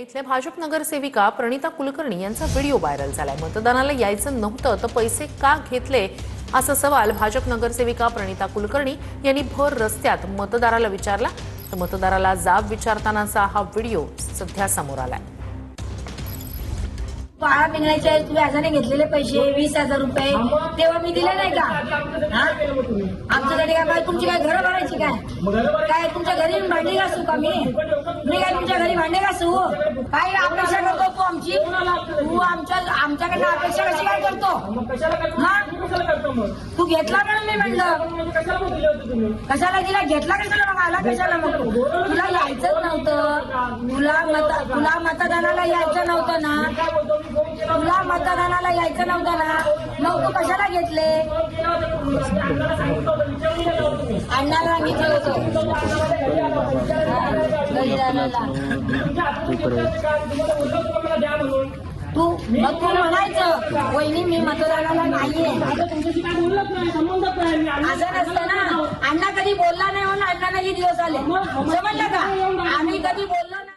इथल्या भाजप नगरसेविका प्रणिता कुलकर्णी यांचा व्हिडिओ व्हायरल झालाय। मतदानाला यायचं नव्हतं तर पैसे का घेतले असा सवाल भाजप नगरसेविका प्रणिता कुलकर्णी यांनी भर रस्त्यात मतदाराला विचारला। तर मतदाराला जाब विचारतानाचा हा व्हिडिओ सध्या समोर आलाय। पाळा पिंगळाचे तुम्ही व्याजाने घेतलेले पैसे 20,000 रुपये तेव्हा मी दिले नाही का? आमच्यासाठी काय तुमची काय घरं भरायची काय तुमच्या घरी भांडी घासू का? मी काय तुमच्या घरी भांडे घासू? काय अपेक्षा करतो तू आमची? तू आमच्याकडनं अपेक्षा कशी काय करतो? तू घेतला म्हणून मी म्हणलं कशाला दिला? घेतला कशाला? मग आला कशाला? मग तुला यायचंच नव्हतं? तुला मतदानाला यायचं नव्हतं ना? तुला मतदानाला यायचं नव्हतं ना? मग तू कशाला घेतले? अण्णाला सांगितलं होतं तू म्हणायचं वहिनी मी मतदानाला नाहीये असं नसतं ना। अण्णा कधी बोलला नाही म्हणून अण्णाला हे दिवस आले, समजलं का? आम्ही कधी बोललो नाही।